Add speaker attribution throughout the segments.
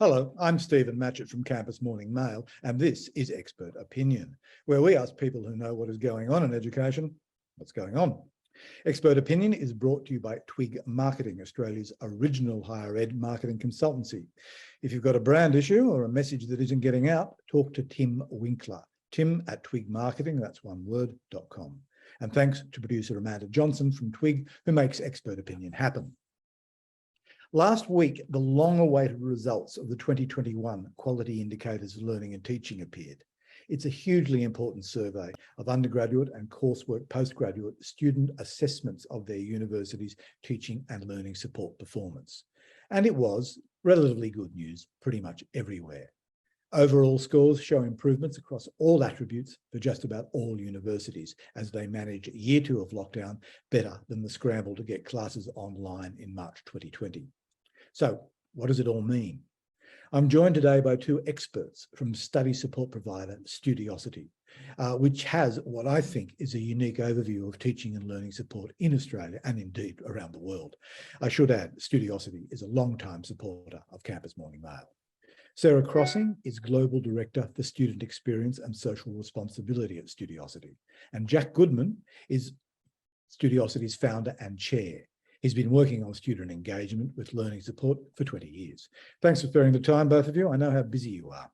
Speaker 1: Hello, I'm Stephen Matchett from Campus Morning Mail, and this is Expert Opinion, where we ask people who know what is going on in education, what's going on. Expert Opinion is brought to you by Twig Marketing, Australia's original higher ed marketing consultancy. If you've got a brand issue or a message that isn't getting out, talk to Tim Winkler, tim@twigmarketing, that's one word.com. And thanks to producer Amanda Johnson from Twig, who makes Expert Opinion happen. Last week, the long-awaited results of the 2021 Quality Indicators of Learning and Teaching appeared. It's a hugely important survey of undergraduate and coursework postgraduate student assessments of their university's teaching and learning support performance. And it was relatively good news pretty much everywhere. Overall scores show improvements across all attributes for just about all universities as they manage year 2 of lockdown better than the scramble to get classes online in March 2020. So what does it all mean? I'm joined today by 2 experts from study support provider Studiosity, which has what I think is a unique overview of teaching and learning support in Australia and indeed around the world. I should add, Studiosity is a long-time supporter of Campus Morning Mail. Sarah Crossing is Global Director for Student Experience and Social Responsibility at Studiosity. And Jack Goodman is Studiosity's founder and chair. He's been working on student engagement with learning support for 20 years. Thanks for sparing the time, both of you. I know how busy you are.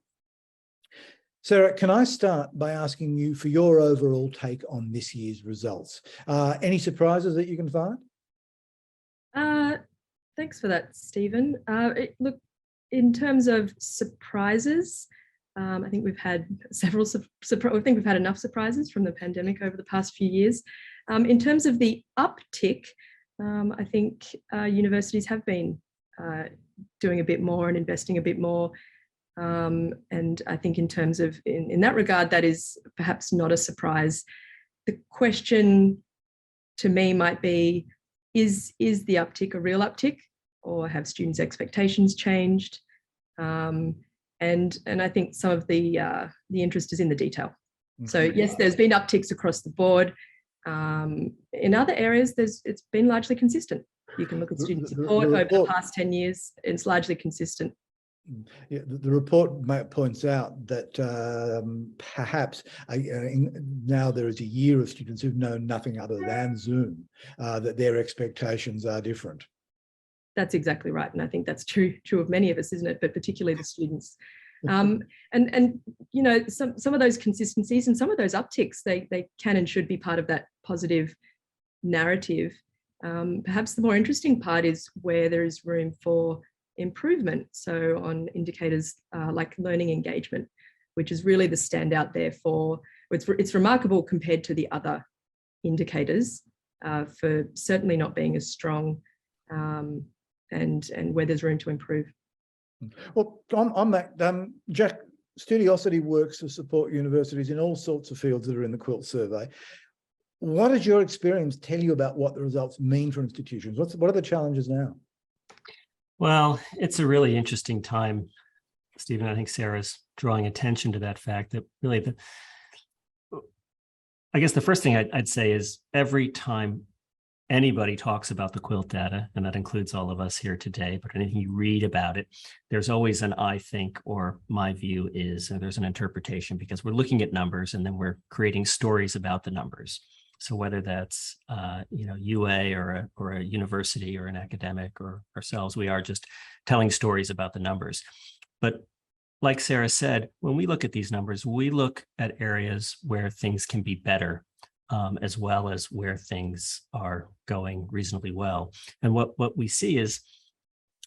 Speaker 1: Sarah, can I start by asking you for your overall take on this year's results? Any surprises that you can find?
Speaker 2: Thanks for that, Stephen. Look, in terms of surprises, I think we've had several. I think we've had enough surprises from the pandemic over the past few years. In terms of the uptick, I think universities have been doing a bit more and investing a bit more. And I think in terms of, in that regard, that is perhaps not a surprise. The question to me might be, is the uptick a real uptick, or have students' expectations changed? And I think some of the interest is in the detail. So yes, there's been upticks across the board. In other areas, it's been largely consistent. You can look at student support over the past 10 years, it's largely consistent.
Speaker 1: Yeah, the report points out that perhaps now there is a year of students who've known nothing other than Zoom, that their expectations are different.
Speaker 2: That's exactly right. And I think that's true of many of us, isn't it? But particularly the students. And you know, some of those consistencies and some of those upticks, they can and should be part of that positive narrative. Perhaps the more interesting part is where there is room for improvement. So on indicators like learning engagement, which is really the standout there for, it's remarkable compared to the other indicators for certainly not being as strong, and where there's room to improve.
Speaker 1: Well, on that, Jack, Studiosity works to support universities in all sorts of fields that are in the Quilt survey. What does your experience tell you about what the results mean for institutions? What are the challenges now?
Speaker 3: Well, it's a really interesting time, Stephen. I think Sarah's drawing attention to that fact that really I guess the first thing I'd say is every time anybody talks about the quilt data, and that includes all of us here today, but anything you read about it, there's always an I think, or my view is, or there's an interpretation, because we're looking at numbers and then we're creating stories about the numbers. So whether that's UA or a university or an academic or ourselves, we are just telling stories about the numbers. But like Sarah said, when we look at these numbers, we look at areas where things can be better, as well as where things are going reasonably well. And what we see is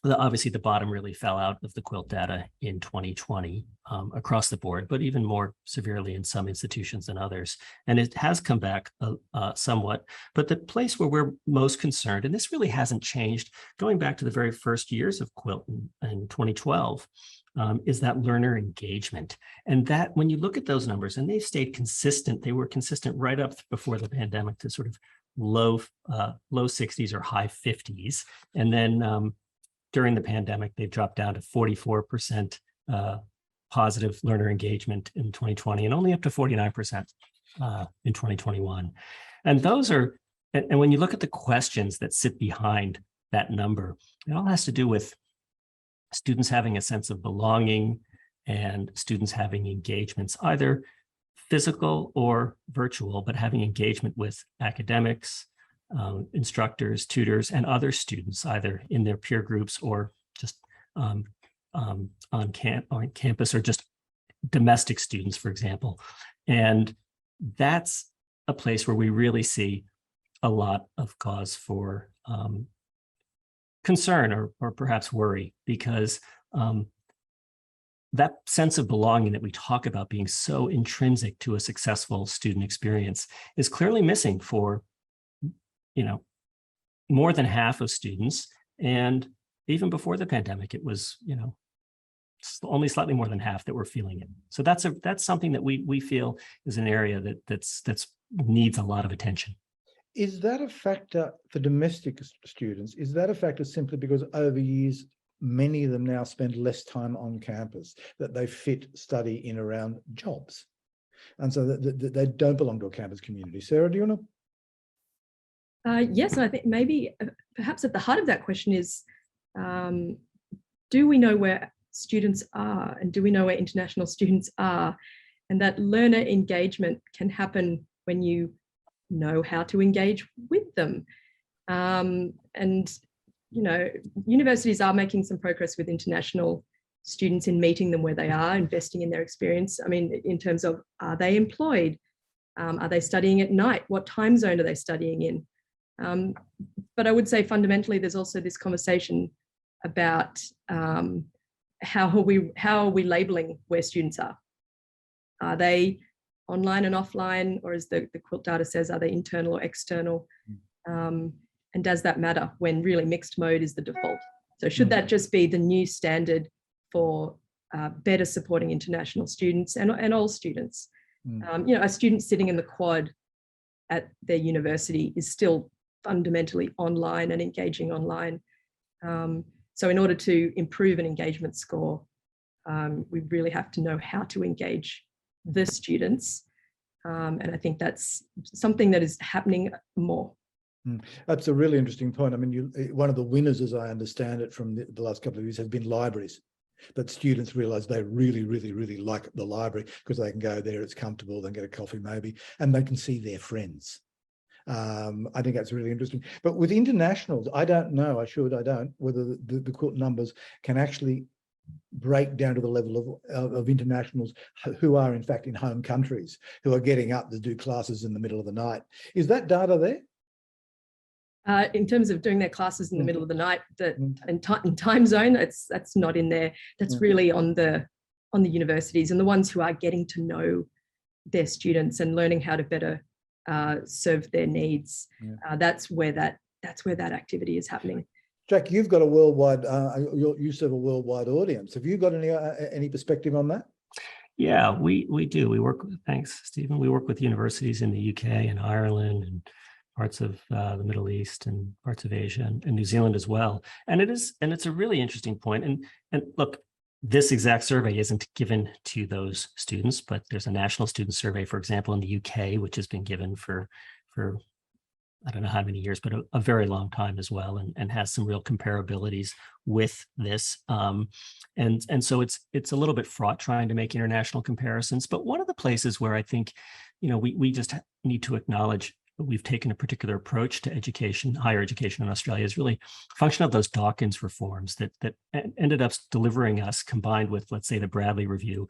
Speaker 3: obviously the bottom really fell out of the quilt data in 2020 across the board, but even more severely in some institutions than others. And it has come back somewhat, but the place where we're most concerned, and this really hasn't changed going back to the very first years of quilt in 2012, is that learner engagement. And that when you look at those numbers, and they've stayed consistent, they were consistent right up before the pandemic to sort of low 60s or high 50s. And then during the pandemic, they've dropped down to 44% positive learner engagement in 2020 and only up to 49% in 2021. And those are, and when you look at the questions that sit behind that number, it all has to do with students having a sense of belonging and students having engagements, either physical or virtual, but having engagement with academics, instructors, tutors, and other students, either in their peer groups or just on campus, or just domestic students, for example. And that's a place where we really see a lot of cause for concern or perhaps worry, because that sense of belonging that we talk about being so intrinsic to a successful student experience is clearly missing for, more than half of students. And even before the pandemic, it was, only slightly more than half that were feeling it. So that's something that we feel is an area that's needs a lot of attention.
Speaker 1: Is that a factor for domestic students? Is that a factor simply because over years, many of them now spend less time on campus, that they fit study in around jobs, and so that they don't belong to a campus community? Sarah, do you know?
Speaker 2: Yes, I think maybe perhaps at the heart of that question is, do we know where students are, and do we know where international students are? And that learner engagement can happen when you know how to engage with them. Universities are making some progress with international students in meeting them where they are, investing in their experience. I mean, in terms of, are they employed? Are they studying at night? What time zone are they studying in? But I would say fundamentally, there's also this conversation about how are we labeling where students are? Are they online and offline, or as the Quilt data says, are they internal or external? And does that matter when really mixed mode is the default? So should that just be the new standard for better supporting international students and all students? A student sitting in the quad at their university is still fundamentally online and engaging online. So in order to improve an engagement score, we really have to know how to engage the students. And I think that's something that is happening more.
Speaker 1: That's a really interesting point. I mean, one of the winners, as I understand it, from the last couple of years has been libraries. That students realise they really, really, really like the library because they can go there, it's comfortable, they can get a coffee maybe, and they can see their friends. I think that's really interesting. But with internationals, I don't know, I don't, whether the Quilt numbers can actually break down to the level of internationals who are in fact in home countries, who are getting up to do classes in the middle of the night. Is that data there?
Speaker 2: In terms of doing their classes in the middle of the night, in time zone, that's not in there. That's really on the universities and the ones who are getting to know their students and learning how to better serve their needs. That's where that activity is happening.
Speaker 1: Jack, you've got a worldwide, you serve a worldwide audience. Have you got any perspective on that?
Speaker 3: Yeah, we do. We work with, thanks, Stephen. We work with universities in the UK and Ireland and parts of the Middle East and parts of Asia and New Zealand as well. And it's a really interesting point. And look, this exact survey isn't given to those students, but there's a national student survey, for example, in the UK, which has been given for I don't know how many years, but a very long time as well, and has some real comparabilities with this. And so it's a little bit fraught trying to make international comparisons. But one of the places where I think, we just need to acknowledge we've taken a particular approach to education, higher education in Australia, is really a function of those Dawkins reforms that ended up delivering us, combined with, let's say, the Bradley Review,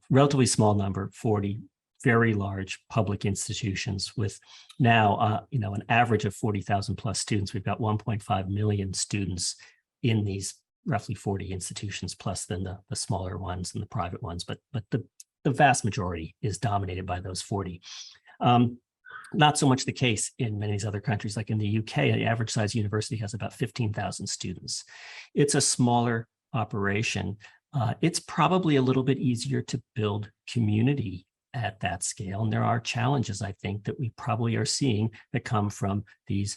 Speaker 3: relatively small number, 40 very large public institutions with now, an average of 40,000 plus students. We've got 1.5 million students in these roughly 40 institutions, plus then the smaller ones and the private ones, but the vast majority is dominated by those 40. Not so much the case in many of these other countries. Like in the UK, the average size university has about 15,000 students. It's a smaller operation. It's probably a little bit easier to build community at that scale. And there are challenges, I think, that we probably are seeing that come from these,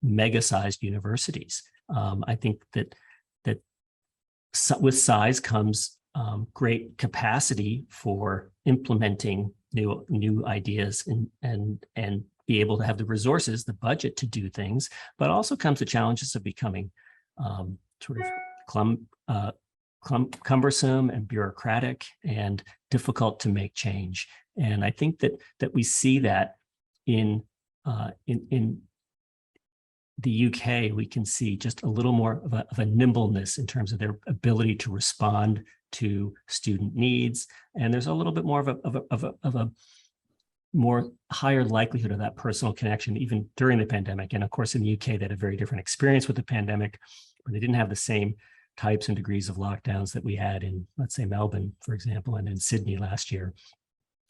Speaker 3: mega-sized universities. I think that with size comes great capacity for implementing new ideas and be able to have the resources, the budget to do things, but also comes the challenges of becoming sort of cumbersome and bureaucratic and difficult to make change. And I think that we see that in the UK. We can see just a little more of a nimbleness in terms of their ability to respond to student needs, and there's a little bit more of a more higher likelihood of that personal connection even during the pandemic. And of course, in the UK, they had a very different experience with the pandemic, where they didn't have the same types and degrees of lockdowns that we had in, let's say, Melbourne, for example, and in Sydney last year.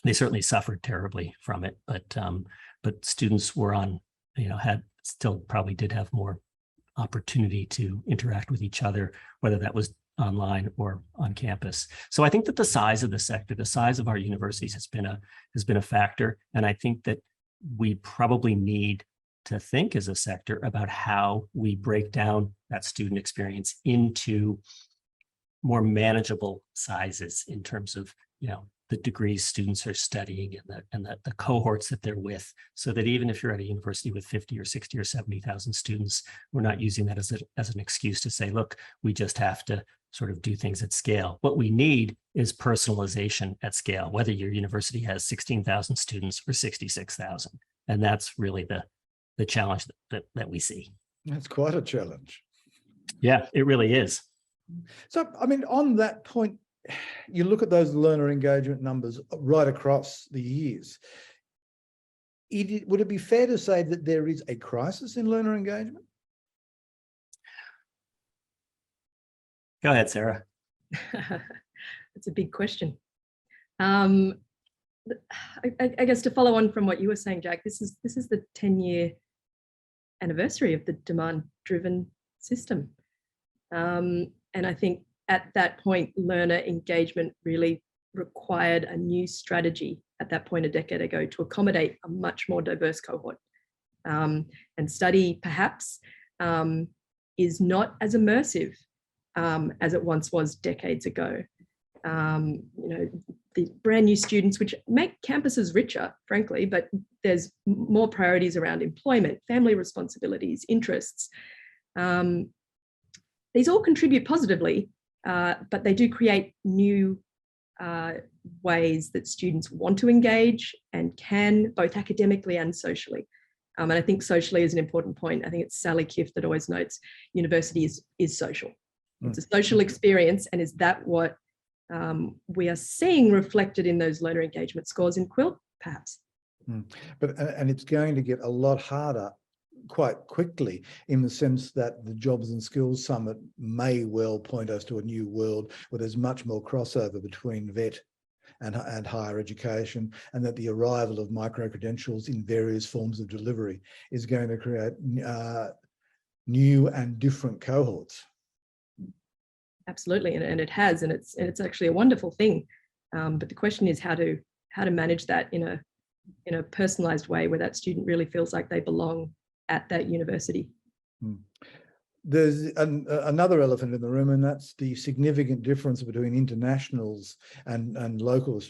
Speaker 3: They certainly suffered terribly from it, but students were on, still probably did have more opportunity to interact with each other, whether that was online or on campus. So I think that the size of the sector, the size of our universities has been a factor. And I think that we probably need to think as a sector about how we break down that student experience into more manageable sizes in terms of, the degrees students are studying and the cohorts that they're with, so that even if you're at a university with 50 or 60 or 70,000 students, we're not using that as an excuse to say, look, we just have to sort of do things at scale. What we need is personalization at scale, whether your university has 16,000 students or 66,000. And that's really the challenge that we see.
Speaker 1: That's quite a challenge.
Speaker 3: Yeah, it really is.
Speaker 1: So, I mean, on that point, you look at those learner engagement numbers right across the years. Would it be fair to say that there is a crisis in learner engagement?
Speaker 3: Go ahead, Sarah.
Speaker 2: That's a big question. I guess to follow on from what you were saying, Jack, this is the 10-year anniversary of the demand-driven system. And I think at that point, learner engagement really required a new strategy at that point a decade ago to accommodate a much more diverse cohort. And study perhaps is not as immersive as it once was decades ago. The brand new students, which make campuses richer, frankly, but there's more priorities around employment, family responsibilities, interests. These all contribute positively, but they do create new ways that students want to engage and can, both academically and socially. And I think socially is an important point. I think it's Sally Kiff that always notes university is social. It's a social experience, and is that what we are seeing reflected in those learner engagement scores in Quilt, perhaps?
Speaker 1: But and it's going to get a lot harder quite quickly, in the sense that the Jobs and Skills Summit may well point us to a new world where there's much more crossover between vet and higher education, and that the arrival of micro-credentials in various forms of delivery is going to create new and different cohorts.
Speaker 2: Absolutely, and it has, and it's actually a wonderful thing. But the question is how to manage that in a personalized way where that student really feels like they belong at that university.
Speaker 1: There's another elephant in the room, and that's the significant difference between internationals and local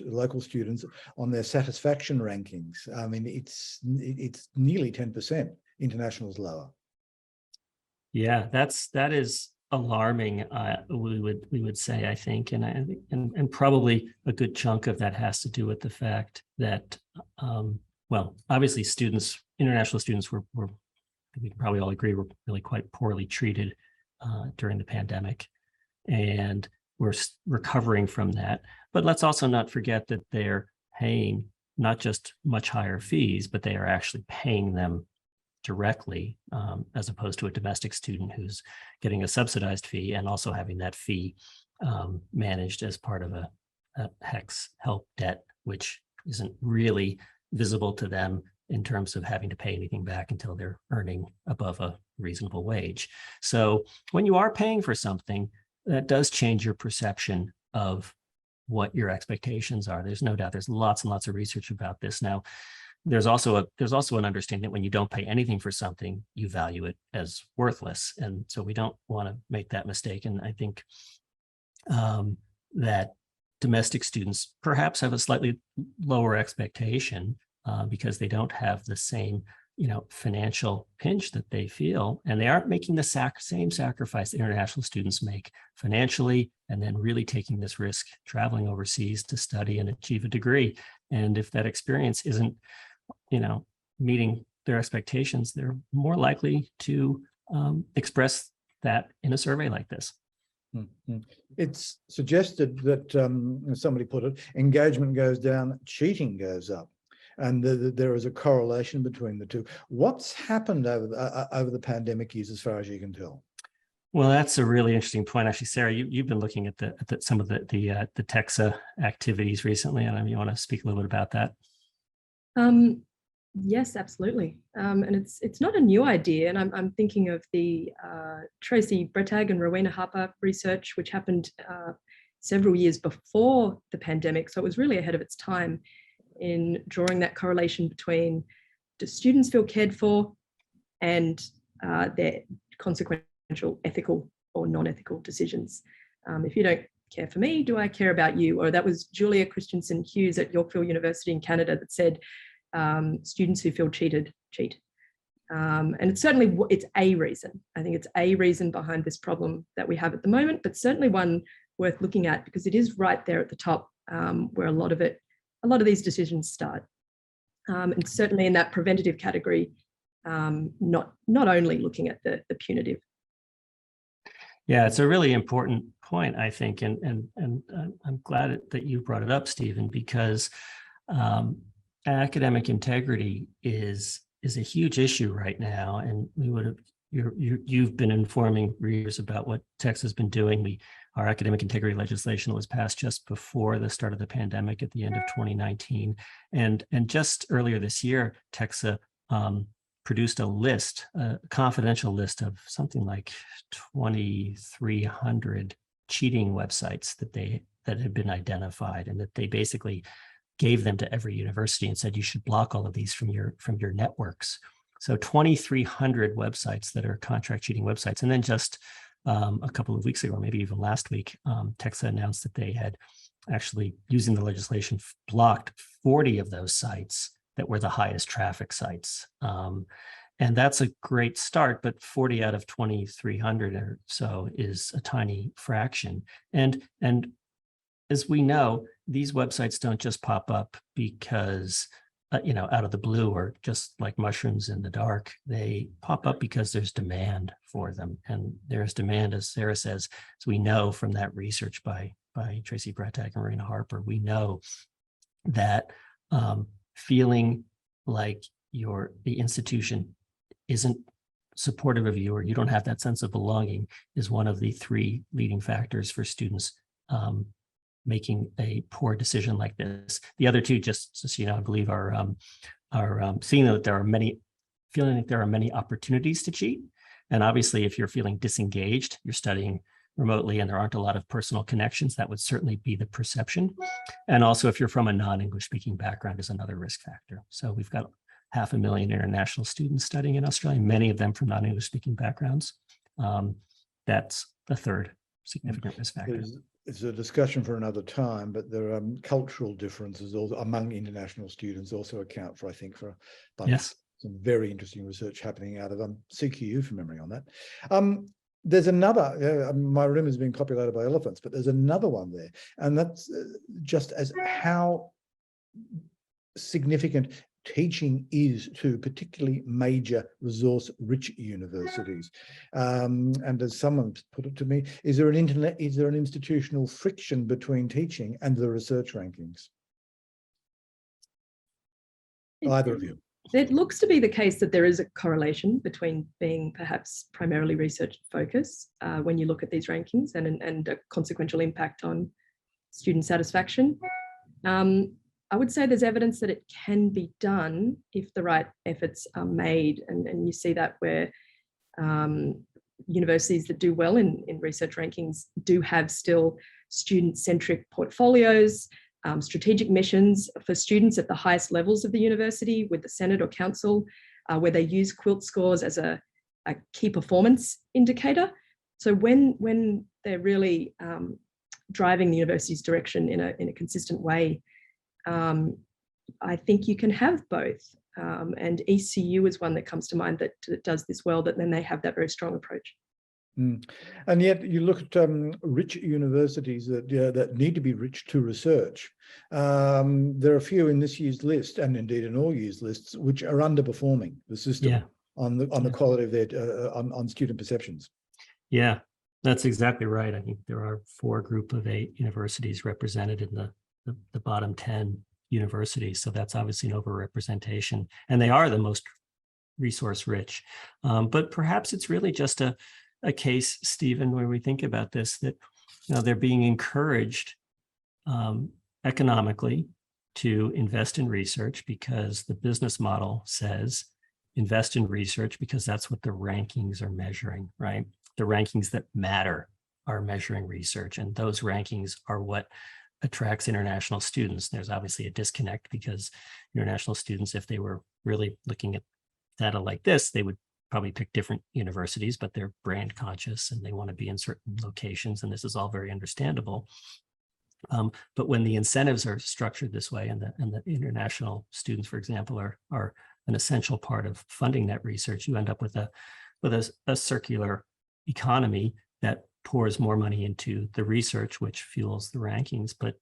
Speaker 1: students on their satisfaction rankings. I mean, it's nearly 10%. Internationals lower.
Speaker 3: Yeah, that is alarming. We would say, I think, and probably a good chunk of that has to do with the fact that, well, obviously international students were we can probably all agree were really quite poorly treated during the pandemic, and we're recovering from that. But let's also not forget that they're paying not just much higher fees, but they are actually paying them directly, as opposed to a domestic student who's getting a subsidized fee and also having that fee managed as part of a HECS help debt, which isn't really visible to them in terms of having to pay anything back until they're earning above a reasonable wage. So when you are paying for something, that does change your perception of what your expectations are. There's no doubt. There's lots and lots of research about this. Now, there's also an understanding that when you don't pay anything for something, you value it as worthless. And so we don't want to make that mistake. And I think that domestic students perhaps have a slightly lower expectation because they don't have the same financial pinch that they feel, and they aren't making the same sacrifice that international students make financially, and then really taking this risk, traveling overseas to study and achieve a degree. And if that experience isn't, meeting their expectations, they're more likely to express that in a survey like this.
Speaker 1: Mm-hmm. It's suggested that, as somebody put it, engagement goes down, cheating goes up, and there is a correlation between the two. What's happened over the pandemic years, as far as you can tell?
Speaker 3: Well, that's a really interesting point, actually, Sarah. You've been looking at some of the TEXA activities recently, and you want to speak a little bit about that?
Speaker 2: Yes, absolutely. And it's not a new idea. And I'm thinking of the Tracy Bretag and Rowena Harper research, which happened several years before the pandemic. So it was really ahead of its time in drawing that correlation between, do students feel cared for and their consequential ethical or non-ethical decisions. If you don't care for me, do I care about you? Or that was Julia Christensen Hughes at Yorkville University in Canada that said, students who feel cheated cheat. And it's a reason. I think it's a reason behind this problem that we have at the moment, but certainly one worth looking at, because it is right there at the top, where a lot of these decisions start. And certainly in that preventative category, not only looking at the punitive.
Speaker 3: Yeah, it's a really important point, I think, and I'm glad that you brought it up, Stephen, because academic integrity is a huge issue right now, and you've been informing readers about what Texas has been doing. Our academic integrity legislation was passed just before the start of the pandemic at the end of 2019, and just earlier this year, Texas produced a confidential list of something like 2,300 cheating websites that had been identified, and that they basically gave them to every university and said, you should block all of these from your networks. So 2,300 websites that are contract cheating websites. And then just a couple of weeks ago, or maybe even last week, Texas announced that they had actually, using the legislation, blocked 40 of those sites that were the highest traffic sites. And that's a great start, but 40 out of 2,300 or so is a tiny fraction. And as we know, these websites don't just pop up because, out of the blue, or just like mushrooms in the dark. They pop up because there's demand for them. And there's demand, as Sarah says, as we know from that research by Tracy Bretag and Rowena Harper, we know that feeling like the institution isn't supportive of you, or you don't have that sense of belonging, is one of the 3 leading factors for students making a poor decision like this. The other 2, just so you know, I believe are seeing that feeling like there are many opportunities to cheat. And obviously, if you're feeling disengaged, you're studying remotely and there aren't a lot of personal connections, that would certainly be the perception. And also, if you're from a non-English speaking background, is another risk factor. So we've got 500,000 international students studying in Australia, many of them from non-English speaking backgrounds. That's the third significant risk factor.
Speaker 1: It's a discussion for another time, but there are cultural differences also among international students also account for, I think, for some very interesting research happening out of CQU, from memory on that. There's another, my room is being populated by elephants, but there's another one there, and that's just as how significant teaching is to particularly major resource-rich universities. And as someone put it to me, is there an institutional friction between teaching and the research rankings? Either of you.
Speaker 2: It looks to be the case that there is a correlation between being perhaps primarily research focused when you look at these rankings and a consequential impact on student satisfaction. I would say there's evidence that it can be done if the right efforts are made. And you see that where universities that do well in research rankings do have still student-centric portfolios, strategic missions for students at the highest levels of the university with the Senate or Council, where they use quilt scores as a key performance indicator. So when they're really driving the university's direction in a consistent way, I think you can have both and ECU is one that comes to mind that does this well, that then they have that very strong approach.
Speaker 1: And yet you look at rich universities that need to be rich to research. There are a few in this year's list, and indeed in all years' lists, which are underperforming the system on the quality of their on student perceptions.
Speaker 3: Yeah, that's exactly right. I think there are 4 group of 8 universities represented in the bottom 10 universities. So that's obviously an overrepresentation, and they are the most resource rich. But perhaps it's really just a case, Stephen, where we think about this, that they're being encouraged economically to invest in research because the business model says invest in research because that's what the rankings are measuring, right? The rankings that matter are measuring research, and those rankings are what attracts international students. There's obviously a disconnect because international students, if they were really looking at data like this, they would probably pick different universities, but they're brand conscious and they want to be in certain locations, and this is all very understandable. But when the incentives are structured this way, and the international students, for example, are an essential part of funding that research, you end up with a circular economy that pours more money into the research, which fuels the rankings, but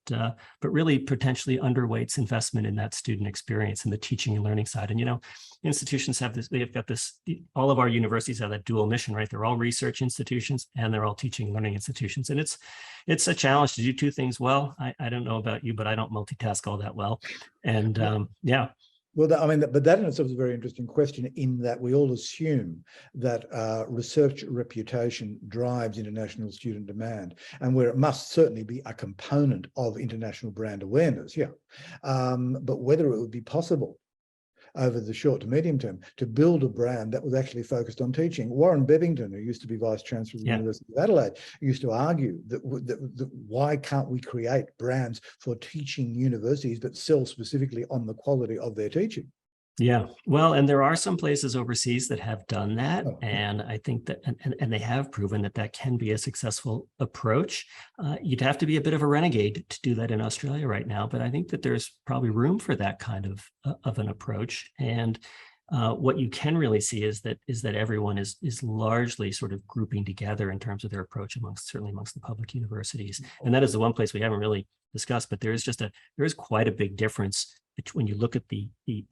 Speaker 3: really potentially underweights investment in that student experience and the teaching and learning side. And institutions have this, they've got this, all of our universities have that dual mission, right? They're all research institutions and they're all teaching and learning institutions. And it's a challenge to do 2 things well. I don't know about you, but I don't multitask all that well. And yeah.
Speaker 1: Well, but that in itself is a very interesting question, in that we all assume that research reputation drives international student demand, and where it must certainly be a component of international brand awareness, but whether it would be possible over the short to medium term to build a brand that was actually focused on teaching. Warren Bebbington, who used to be Vice Chancellor of the University of Adelaide, used to argue that why can't we create brands for teaching universities but sell specifically on the quality of their teaching?
Speaker 3: Yeah, well, and there are some places overseas that have done that. And I think that, and they have proven that can be a successful approach. You'd have to be a bit of a renegade to do that in Australia right now, but I think that there's probably room for that kind of an approach. And what you can really see is that everyone is largely sort of grouping together in terms of their approach certainly amongst the public universities. And that is the one place we haven't really discussed, but there is quite a big difference when you look at the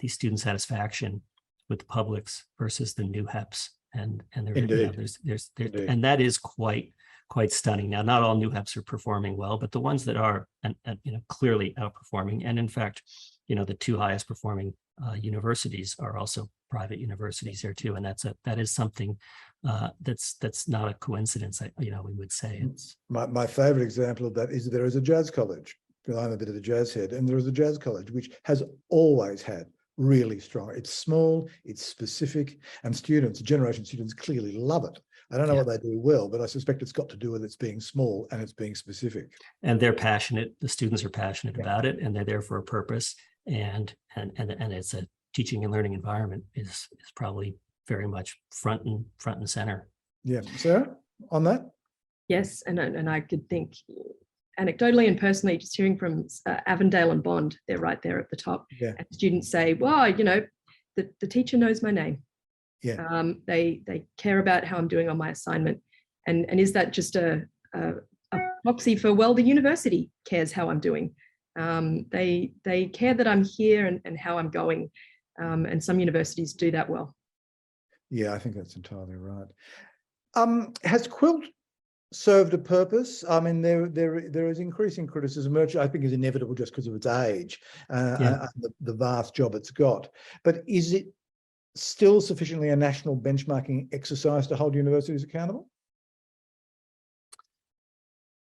Speaker 3: student satisfaction with the publics versus the new HEPs, and there's and that is quite stunning. Now, not all new HEPs are performing well, but the ones that are, and clearly outperforming, and in fact, the 2 highest performing universities are also private universities here too, and that is something that's not a coincidence. We would say it's
Speaker 1: my favorite example of that is there is a jazz college. I'm a bit of a jazz head, and there is a jazz college which has always had really strong. It's small, it's specific, and generation students clearly love it. I don't know what they do well, but I suspect it's got to do with its being small and it's being specific.
Speaker 3: And they're passionate. The students are passionate about it, and they're there for a purpose. And it's a teaching and learning environment is probably very much front and center. Yeah,
Speaker 1: Sarah, on that.
Speaker 2: Yes, and I could think anecdotally and personally, just hearing from Avondale and Bond, they're right there at the top.
Speaker 1: Yeah.
Speaker 2: And students say, well, the teacher knows my name.
Speaker 1: Yeah.
Speaker 2: They care about how I'm doing on my assignment. And is that just a proxy for, well, the university cares how I'm doing. They care that I'm here and how I'm going. And some universities do that well.
Speaker 1: Yeah, I think that's entirely right. Has Quilt served a purpose? I mean, there is increasing criticism, which I think is inevitable just because of its age and the vast job it's got. But is it still sufficiently a national benchmarking exercise to hold universities accountable?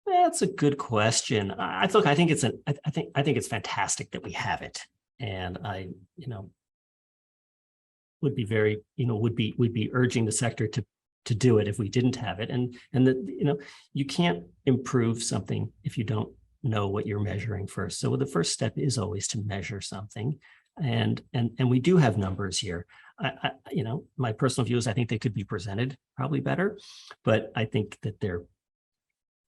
Speaker 3: That's a good question. I think it's fantastic that we have it, and I would be very would be urging the sector to do it if we didn't have it. And you can't improve something if you don't know what you're measuring first. So the first step is always to measure something, and we do have numbers here. My personal view is I think they could be presented probably better, but I think that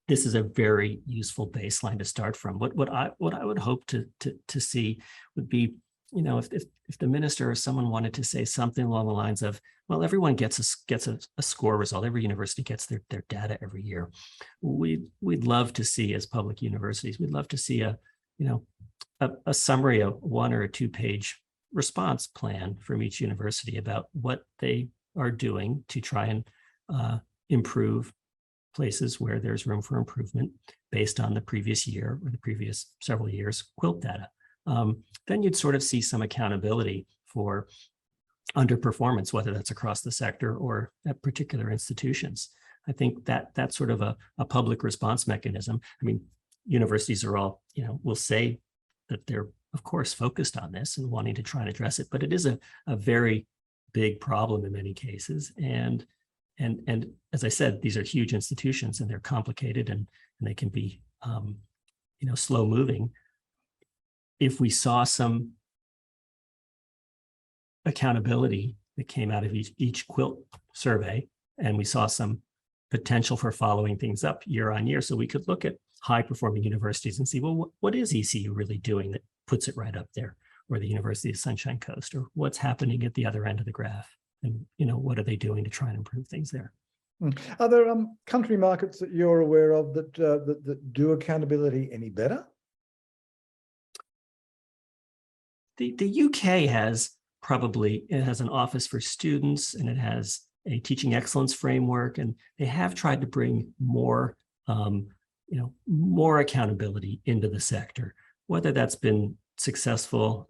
Speaker 3: this is a very useful baseline to start from. What I would hope to see would be if the minister or someone wanted to say something along the lines of, well, everyone gets a score result. Every university gets their data every year. We'd love to see, as public universities, we'd love to see a summary, of 1 or a 2-page response plan from each university about what they are doing to try and improve places where there's room for improvement based on the previous year or the previous several years quilt data. Then you'd sort of see some accountability for underperformance, whether that's across the sector or at particular institutions. I think that's sort of a public response mechanism. I mean, universities are all, will say that they're, of course, focused on this and wanting to try and address it, but it is a very big problem in many cases. And as I said, these are huge institutions and they're complicated and they can be, slow moving. If we saw some accountability that came out of each quilt survey, and we saw some potential for following things up year on year, so we could look at high performing universities and see, well, what is ECU really doing that puts it right up there, or the University of Sunshine Coast, or what's happening at the other end of the graph, and what are they doing to try and improve things there?
Speaker 1: Are there country markets that you're aware of that do accountability any better?
Speaker 3: The UK has an office for students, and it has a teaching excellence framework, and they have tried to bring more accountability into the sector. Whether that's been successful,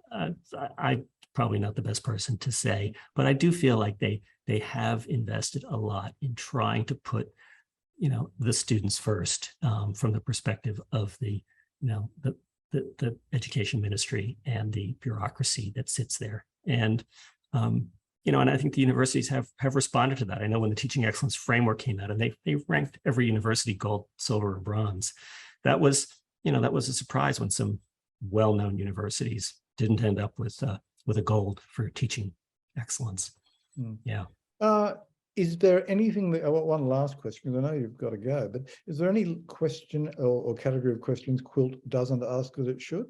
Speaker 3: I'm probably not the best person to say, but I do feel like they have invested a lot in trying to put the students first, from the perspective of the education ministry and the bureaucracy that sits there. And and I think the universities have responded to that. I know when the teaching excellence framework came out and they ranked every university gold, silver, or bronze, that was a surprise when some well-known universities didn't end up with a gold for teaching excellence. Yeah.
Speaker 1: Is there anything that, one last question, because I know you've got to go, but is there any question or category of questions Quilt doesn't ask that it should?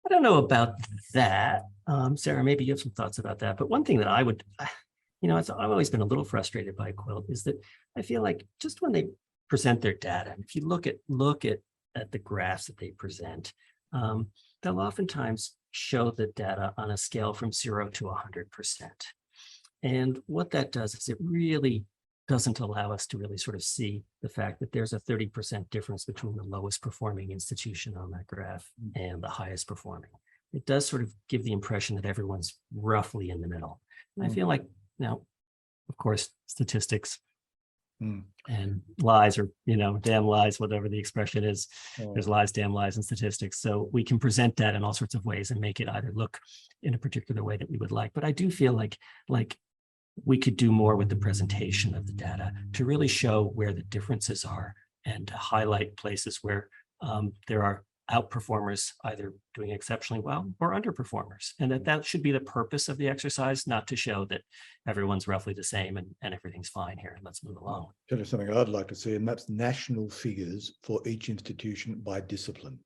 Speaker 3: I don't know about that. Sarah, maybe you have some thoughts about that. But one thing that I would, I've always been a little frustrated by Quilt is that I feel like just when they present their data, if you look at the graphs that they present, they'll oftentimes show the data on a scale from 0 to 100%. And what that does is it really doesn't allow us to really sort of see the fact that there's a 30% difference between the lowest performing institution on that graph and the highest performing. It does sort of give the impression that everyone's roughly in the middle. I feel like now, of course, statistics and lies, or damn lies, whatever the expression is. There's lies, damn lies, and statistics. So we can present that in all sorts of ways and make it either look in a particular way that we would like. But I do feel like we could do more with the presentation of the data to really show where the differences are and to highlight places where there are outperformers either doing exceptionally well or underperformers. And that should be the purpose of the exercise, not to show that everyone's roughly the same and everything's fine here. Let's move along.
Speaker 1: Tell you something I'd like to see, and that's national figures for each institution by discipline.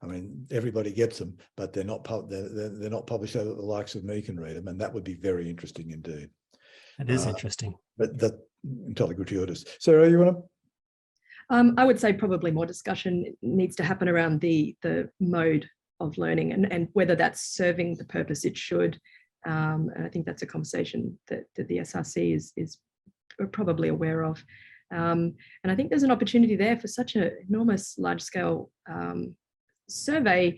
Speaker 1: I mean, everybody gets them, but they're not published so that the likes of me can read them, and that would be very interesting indeed.
Speaker 3: That is interesting.
Speaker 1: But that's entirely gratuitous. Sarah, you want to?
Speaker 2: I would say probably more discussion needs to happen around the mode of learning and whether that's serving the purpose it should. And I think that's a conversation that the SRC is probably aware of. And I think there's an opportunity there for such an enormous large-scale survey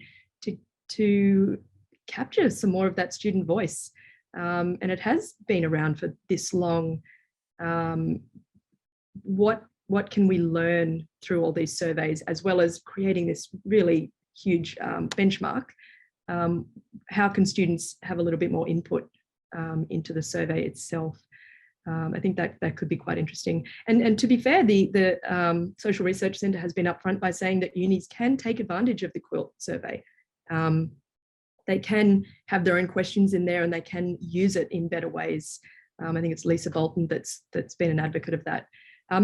Speaker 2: to capture some more of that student voice. And it has been around for this long. What can we learn through all these surveys, as well as creating this really huge benchmark? How can students have a little bit more input into the survey itself? I think that could be quite interesting. And to be fair, the Social Research Centre has been upfront by saying that unis can take advantage of the Quilt survey. They can have their own questions in there and they can use it in better ways. I think it's Lisa Bolton that's been an advocate of that.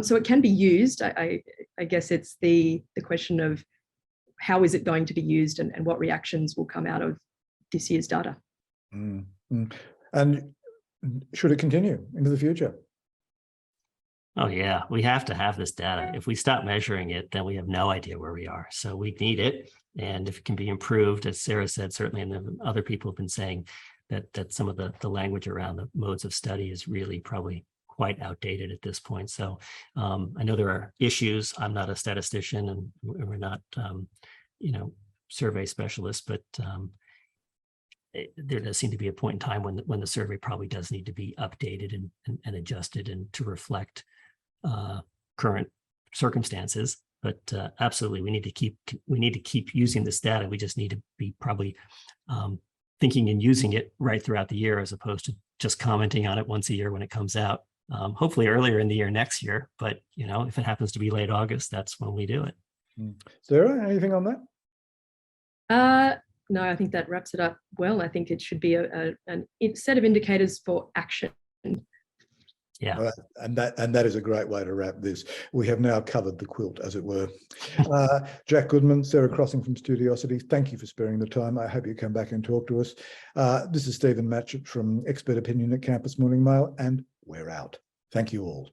Speaker 2: So it can be used. I guess it's the question of how is it going to be used, and what reactions will come out of this year's data.
Speaker 1: And should it continue into the future?
Speaker 3: Oh yeah, we have to have this data. If we stop measuring it, then we have no idea where we are. So we need it. And if it can be improved, as Sarah said, certainly, and then other people have been saying that some of the language around the modes of study is really probably quite outdated at this point. So I know there are issues. I'm not a statistician, and we're not, survey specialists, but there does seem to be a point in time when the survey probably does need to be updated and adjusted and to reflect current circumstances. But absolutely, we need to keep using this data. We just need to be probably thinking and using it right throughout the year, as opposed to just commenting on it once a year when it comes out. Hopefully earlier in the year next year, but if it happens to be late August, that's when we do it.
Speaker 1: Sarah, anything on that?
Speaker 2: No, I think that wraps it up well. I think it should be a set of indicators for action.
Speaker 3: Yeah.
Speaker 1: And that is a great way to wrap this. We have now covered the quilt, as it were. Jack Goodman, Sarah Crossing from Studiosity, thank you for sparing the time. I hope you come back and talk to us. This is Stephen Matchett from Expert Opinion at Campus Morning Mail, and we're out. Thank you all.